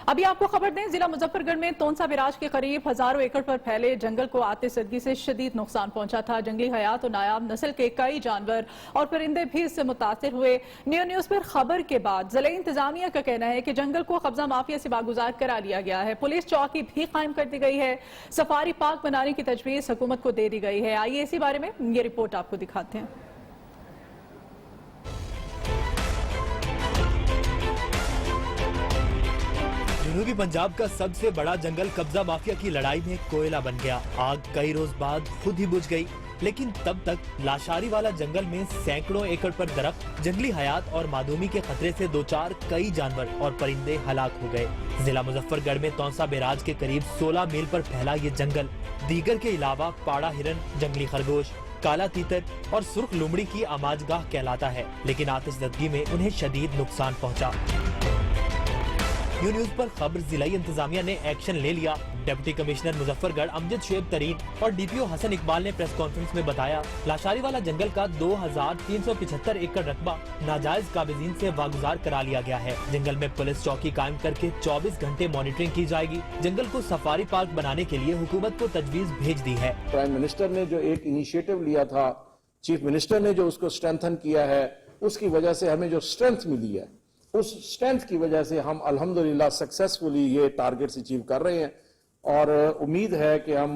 अभी आपको खबर दें, जिला मुजफ्फरगढ़ में तोनसा बैराज के करीब हजारों एकड़ पर फैले जंगल को आते सर्दी से शदीद नुकसान पहुंचा था। जंगली हयात और नायाब नस्ल के कई जानवर और परिंदे भी इससे मुतासिर हुए। न्यूज़ पर खबर के बाद जिले इंतजामिया का कहना है कि जंगल को कब्जा माफिया से बागुजार करा लिया गया है। पुलिस चौकी भी कायम कर दी गई है। सफारी पार्क बनाने की तजवीज हुकूमत को दे दी गई है। आइए इसी बारे में ये रिपोर्ट आपको दिखाते हैं। जनूबी पंजाब का सबसे बड़ा जंगल कब्जा माफिया की लड़ाई में कोयला बन गया। आग कई रोज बाद खुद ही बुझ गई, लेकिन तब तक लाशारी वाला जंगल में सैकड़ों एकड़ पर दरख्त, जंगली हयात और मादूमी के खतरे से दो चार कई जानवर और परिंदे हलाक हो गए। जिला मुजफ्फरगढ़ में तोनसा बैराज के करीब 16 मील पर फैला ये जंगल दीगर के अलावा पाड़ा हिरन, जंगली खरगोश, काला तीतर और सुर्ख लुमड़ी की आमाजगाह कहलाता है, लेकिन आतिशदगी में उन्हें शदीद नुकसान पहुंचा। न्यूज़ पर खबर जिला इंतजामिया ने एक्शन ले लिया। डिप्टी कमिश्नर मुजफ्फरगढ़ अमजद शुएब तरीन और डीपीओ हसन इकबाल ने प्रेस कॉन्फ्रेंस में बताया, लाशारी वाला जंगल का 2375 एकड़ रकबा नाजायज काबिजीन से वागुजार करा लिया गया है। जंगल में पुलिस चौकी कायम करके 24 घंटे मॉनिटरिंग की जाएगी। जंगल को सफारी पार्क बनाने के लिए हुकूमत को तजवीज भेज दी है। प्राइम मिनिस्टर ने जो एक इनिशिएटिव लिया था, चीफ मिनिस्टर ने जो उसको स्ट्रेंथन किया है, उसकी वजह से हमें जो स्ट्रेंथ मिली है, उस स्ट्रेंथ की वजह से हम अल्हम्दुलिल्लाह सक्सेसफुली ये टारगेट्स अचीव कर रहे हैं और उम्मीद है कि हम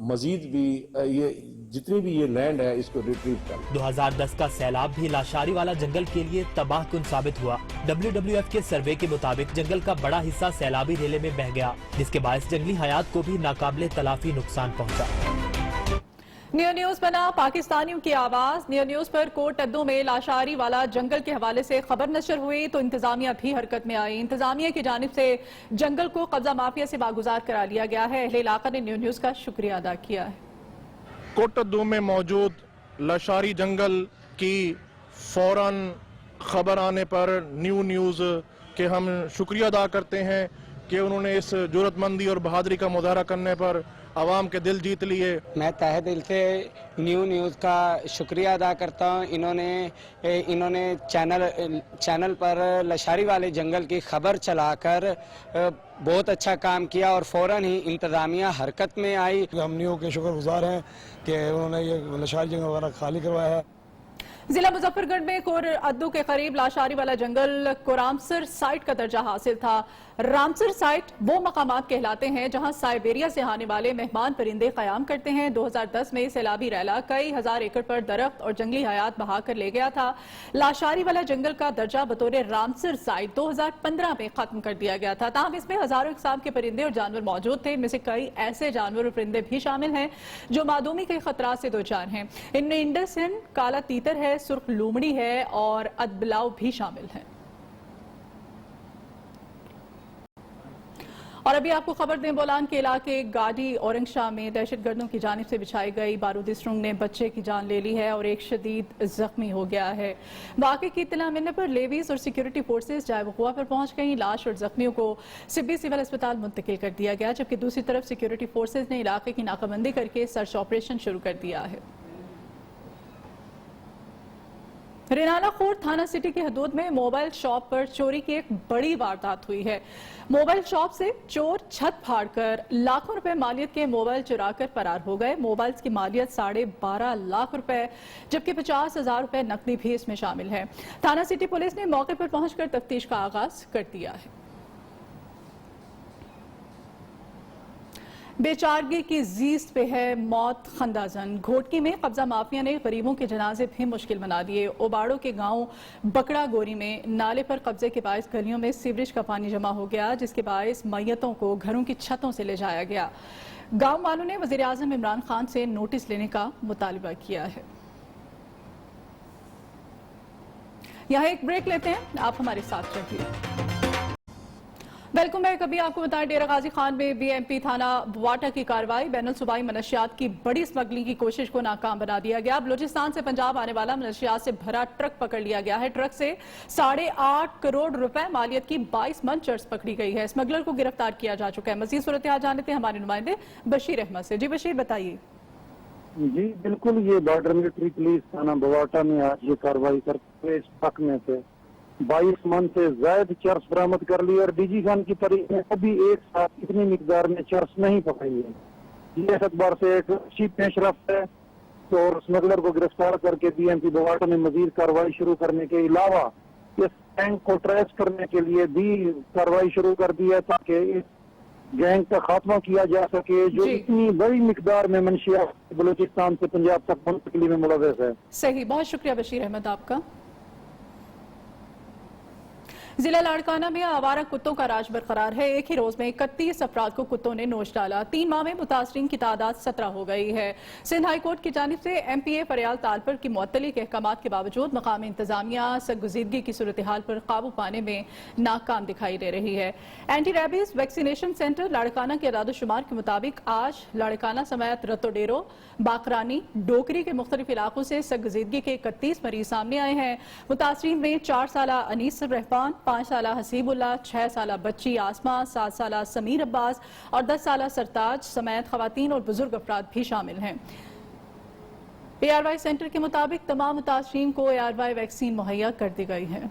मजीद भी ये जितनी भी ये लैंड है इसको रिट्रीव करें। 2010 का सैलाब भी लाशारी वाला जंगल के लिए तबाहकुन साबित हुआ। WWF के सर्वे के मुताबिक जंगल का बड़ा हिस्सा सैलाबी रेले में बह गया, जिसके बायस जंगली हयात को भी नाकाबिले तलाफी नुकसान पहुंचा। न्यूज़ बना पाकिस्तानियों की आवाज। न्यूज़ पर कोट अद्दू में लाशारी वाला जंगल के हवाले से खबर नशर हुई तो इंतजामिया भी हरकत में आई। इंतजामिया की जानिब से जंगल को कब्जा माफिया से बागुजार करा लिया गया है। अहले इलाका ने न्यूज़ का शुक्रिया अदा किया है। कोट अद्दू में मौजूद लाशारी जंगल की फौरन खबर आने पर न्यूज़ के हम शुक्रिया अदा करते हैं कि उन्होंने इस जुर्रतमंदी और बहादुरी का मुजाहरा करने पर आवाम के दिल जीत लिए। मैं तहे दिल से न्यूज़ का शुक्रिया अदा करता हूँ। इन्होंने चैनल पर लशारी वाले जंगल की खबर चलाकर बहुत अच्छा काम किया और फौरन ही इंतजामिया हरकत में आई। हम न्यू के शुक्रगुजार हैं कि उन्होंने ये लशारी जंगल वगैरह खाली करवाया है। जिला मुजफ्फरगढ़ में कोर अद्दू के करीब लाशारी वाला जंगल को रामसर साइट का दर्जा हासिल था। रामसर साइट वो मकामात कहलाते हैं जहां साइबेरिया से आने वाले मेहमान परिंदे कयाम करते हैं। 2010 में सैलाबी रैला कई हजार एकड़ पर दरख्त और जंगली हयात बहा कर ले गया था। लाशारी वाला जंगल का दर्जा बतौर रामसर साइट 2015 में खत्म कर दिया गया था। ताहम इसमें हजारों इकसाम के परिंदे और जानवर मौजूद थे। इनमें से कई ऐसे जानवर और परिंदे भी शामिल हैं जो मादूमी के खतरात से दो चार हैं। इनमें इंडस हिरन, काला तीतर है, सुर्ख लूमड़ी है और अदबलाव भी शामिल है। और अभी आपको खबर दें, बोलान के इलाके गाड़ी औरंगशाह में दहशतगर्दों की जानिब से बिछाई गई बारूदी सुरंग ने बच्चे की जान ले ली है और एक शदीद जख्मी हो गया है। वाक़े की इत्तला मिलने पर लेवीज और सिक्योरिटी फोर्सेज जाए वक़ुआ पर पहुंच गई। लाश और जख्मियों को सिब्बी सिविल अस्पताल मुंतकिल कर दिया गया, जबकि दूसरी तरफ सिक्योरिटी फोर्सेज ने इलाके की नाकाबंदी करके सर्च ऑपरेशन शुरू कर दिया है। रेनाला खोर थाना सिटी की हदूद में मोबाइल शॉप पर चोरी की एक बड़ी वारदात हुई है। मोबाइल शॉप से चोर छत फाड़कर लाखों रुपए मालियत के मोबाइल चुराकर फरार हो गए। मोबाइल की मालियत 12.5 लाख रुपए जबकि 50,000 रुपए नकदी भी इसमें शामिल है। थाना सिटी पुलिस ने मौके पर पहुंचकर तफ्तीश का आगाज कर दिया है। बेचारगी की जीस्त पे है मौत खंदाजन। घोटकी में कब्जा माफिया ने गरीबों के जनाजे भी मुश्किल बना दिए। ओबाड़ो के गांव बकड़ा गोरी में नाले पर कब्जे के बायस गलियों में सीवरेज का पानी जमा हो गया, जिसके बायस मैयतों को घरों की छतों से ले जाया गया। गांव वालों ने वजीर आजम इमरान खान से नोटिस लेने का मुतालबा किया है। यहाँ एक ब्रेक लेते हैं, आप हमारे साथ रहिए। Welcome back. अभी आपको बताएं, डेरा गाजी खान में BMP थाना बुवाटा की कार्रवाई। बैनुल सूबाई मनशियात की बड़ी स्मगलिंग की कोशिश को नाकाम बना दिया गया। बलूचिस्तान से पंजाब आने वाला मनशियात से भरा ट्रक पकड़ लिया गया है। ट्रक से 8.5 करोड़ रुपए मालियत की 22 मन चर्स पकड़ी गई है। स्मगलर को गिरफ्तार किया जा चुका है। मजीद सूरत हाल जानते हैं हमारे नुमाइंदे बशीर अहमद से। जी बशीर, बताइए। जी बिल्कुल, ये बॉर्डर मिलिट्री पुलिस थाना बुवाटा में आज ये कार्रवाई करते हुए इस ट्रक में से 22 मन से ज्यादा चर्स बरामद कर ली और डीजी खान की तरीक ने कभी एक साथ इतनी मिकदार में चर्स नहीं पकड़ी है। ये अखबार से एक अच्छी पेशरफ्त है। तो और स्मगलर को गिरफ्तार करके बीएमपी बवाटा में मजीद कार्रवाई शुरू करने के अलावा इस गैंग को ट्रेस करने के लिए भी कार्रवाई शुरू कर दी है, ताकि इस गैंग का खात्मा किया जा सके जो इतनी बड़ी मिकदार में मंशियात बलूचिस्तान से पंजाब तक मुंतकिली में मुलव्वस है। सही, बहुत शुक्रिया बशीर अहमद आपका। जिला लाड़काना में आवारा कुत्तों का राज बरकरार है। एक ही रोज में 31 अफराद को कुत्तों ने नोच डाला। 3 माह में मुतासरीन की तादाद 17 हो गई है। सिंध हाई कोर्ट की जानिब से MPA फरियाल तालपर की मुअत्तली के अहकामात के बावजूद मकामी इंतजामिया सरगुज़ीदगी की सूरत हाल पर काबू पाने में नाकाम दिखाई दे रही है। Anti rabies vaccination centre Larkana के अदाद-ओ-शुमार के मुताबिक आज लाड़काना समेत रतोडेरो, बाकरानी, डोकरी के मुख्तलिफ इलाकों से सरगुज़ीदगी के 31 मरीज सामने आए हैं। मुतासरीन में 4 साला अनीस रहमान, 5 साला हसीबुल्ला, 6 साला बच्ची आसमा, 7 साला समीर अब्बास और 10 साला सरताज समेत खवातीन और बुजुर्ग अफराद भी शामिल हैं। ARY सेंटर के मुताबिक तमाम मुतासरीन को ARY वैक्सीन मुहैया कर दी गई है।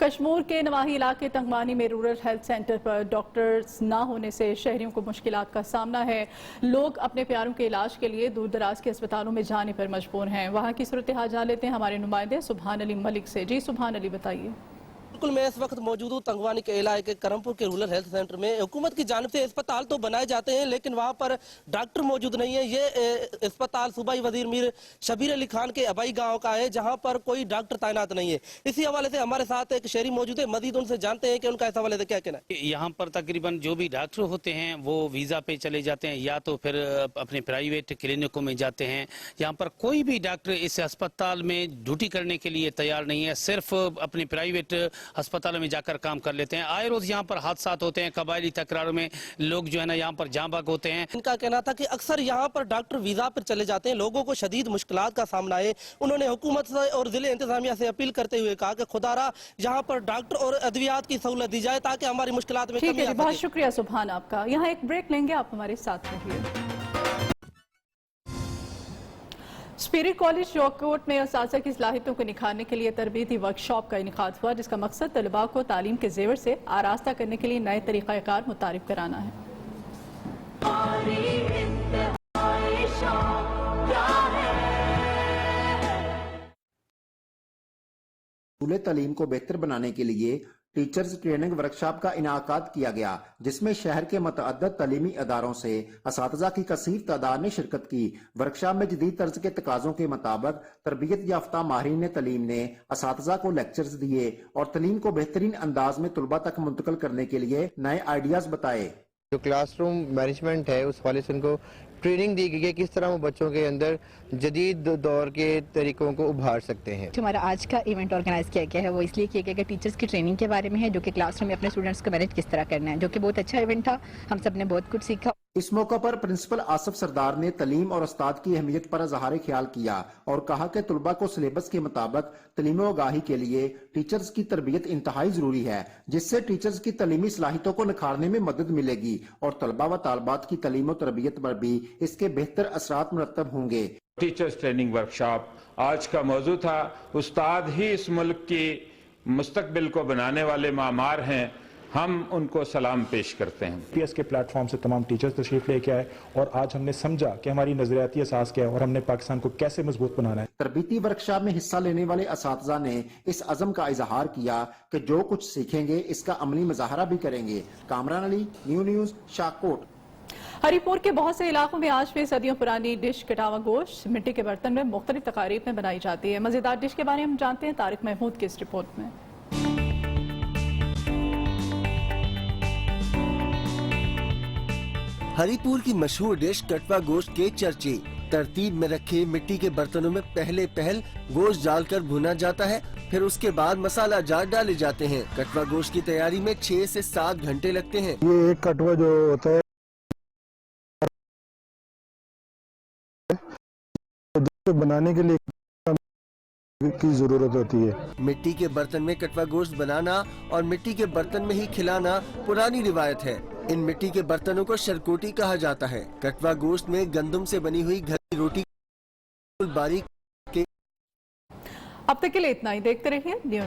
कश्मीर के नवाही इलाके तंगमानी में रूरल हेल्थ सेंटर पर डॉक्टर्स ना होने से शहरियों को मुश्किलात का सामना है। लोग अपने प्यारों के इलाज के लिए दूर दराज के अस्पतालों में जाने पर मजबूर हैं। वहां की सूरत हाल जान लेते हैं हमारे नुमाइंदे सुभान अली मलिक से। जी सुभान अली, बताइए। बिल्कुल, मैं इस वक्त मौजूद हूँ तंगवानी के इलाके के करमपुर के रूरल हेल्थ सेंटर में। हुकूमत की जानिब से अस्पताल तो बनाए जाते हैं लेकिन वहाँ पर डॉक्टर मौजूद नहीं है। ये अस्पताल सूबाई वजीर मीर शबीर अली खान के अबाई गांव का है, जहाँ पर कोई डॉक्टर तैनात नहीं है। इसी हवाले से हमारे साथ एक शहरी मौजूद है, मजीद उनसे जानते हैं कि उनका इस हवाले से क्या कहना है। यहाँ पर तकरीबन जो भी डॉक्टर होते हैं वो वीज़ा पे चले जाते हैं या तो फिर अपने प्राइवेट क्लिनिकों में जाते हैं। यहाँ पर कोई भी डॉक्टर इस अस्पताल में ड्यूटी करने के लिए तैयार नहीं है, सिर्फ अपने प्राइवेट अस्पतालों में जाकर काम कर लेते हैं। आए रोज यहाँ पर हादसात होते हैं, कबायली तकरार में लोग जो है ना यहाँ पर जाँ बाग होते हैं। इनका कहना था कि अक्सर यहाँ पर डॉक्टर वीजा पर चले जाते हैं, लोगों को शदीद मुश्किलात का सामना है। उन्होंने हुकूमत से और जिले इंतजामिया से अपील करते हुए कहा कि खुदारा यहाँ पर डॉक्टर और अद्वियात की सहूलत दी जाए ताकि हमारी मुश्किलात में कमी आ सके। बहुत शुक्रिया सुभान आपका। यहाँ एक ब्रेक लेंगे, आप हमारे साथ रहिए। स्पिरिट कॉलेज शौकोट में असातिज़ा की सलाहियतों को निखारने के लिए तरबीती वर्कशॉप का इनेकाद हुआ, जिसका मकसद तलबा को तालीम के जेवर से आरास्ता करने के लिए नए तरीक़ाकार मुतारिफ कराना है। स्कूल तालीम को बेहतर बनाने के लिए टीचर्स ट्रेनिंग वर्कशॉप का इनाकाद किया गया, जिसमें शहर के मुतअद्दिद तालीमी अदारों से असातिज़ा की कसीर तादाद ने शिरकत की। वर्कशॉप में जदीद तर्ज के तकाज़ों के मुताबिक तरबियत याफ्ता माहिरीन तालीम ने असातिज़ा को लेक्चर्स दिए और तालीम को बेहतरीन अंदाज में तुलबा तक मुंतकिल करने के लिए नए आइडियाज बताए। जो क्लासरूम मैनेजमेंट है उस वाले से उनको ट्रेनिंग दी गई है किस तरह वो बच्चों के अंदर जदीद दौर के तरीकों को उभार सकते हैं। जो हमारा आज का इवेंट ऑर्गेनाइज किया गया है वो इसलिए किया गया कि टीचर्स की ट्रेनिंग के बारे में है, जो कि क्लासरूम में अपने स्टूडेंट्स को मैनेज किस तरह करना है, जो कि बहुत अच्छा इवेंट था। हम सब ने बहुत कुछ सीखा। इस मौका पर प्रिंसिपल आसिफ सरदार ने तालीम और उस्ताद की अहमियत पर इज़हार ख्याल किया और कहा कि तुलबा को सिलेबस के मुताबिक तालीम आगाही के लिए टीचर्स की तरबियत इंतहाई जरूरी है, जिससे टीचर्स की तालीमी सलाहियतों को निखारने में मदद मिलेगी और तलबा व तालबात की तालीम और तरबियत पर भी इसके बेहतर असरात मुरत्तब होंगे। टीचर्स ट्रेनिंग वर्कशॉप आज का मौजू था। उस्ताद ही इस मुल्क की मुस्तकबिल को बनाने वाले मामार हैं, हम उनको सलाम पेश करते हैं। पीएस के प्लेटफॉर्म से तमाम टीचर्स तशरीफ लेके आए और आज हमने समझा कि हमारी नजरियाती असास क्या है और हमने पाकिस्तान को कैसे मजबूत बनाना है। तरबीती वर्कशॉप में हिस्सा लेने वाले असातिज़ा ने इस अज़म का इजहार किया कि जो कुछ सीखेंगे इसका अमली मुजाहरा भी करेंगे। Kamran Ali, new news, Shakot. हरिपुर के बहुत से इलाकों में आज भी सदियों पुरानी डिश कटावा गोश्त मिट्टी के बर्तन में मुख्तलिफ तकारीब में बनाई जाती है। मजेदार डिश के बारे में हम जानते हैं तारिक महमूद की इस रिपोर्ट में। हरिपुर की मशहूर डिश कटवा गोश्त के चर्चे। तरतीब में रखे मिट्टी के बर्तनों में पहले गोश्त डालकर भुना जाता है, फिर उसके बाद मसाला जात डाले जाते हैं। कटवा गोश्त की तैयारी में 6 से 7 घंटे लगते हैं। ये एक कटवा जो होता है बनाने के लिए की जरूरत होती है। मिट्टी के बर्तन में कटवा गोश्त बनाना और मिट्टी के बर्तन में ही खिलाना पुरानी रिवायत है। इन मिट्टी के बर्तनों को शरकोटी कहा जाता है। कटवा गोश्त में गंदम से बनी हुई घर की रोटी बारीक के अब तक के लिए इतना ही, देखते रहिए न्यूज़।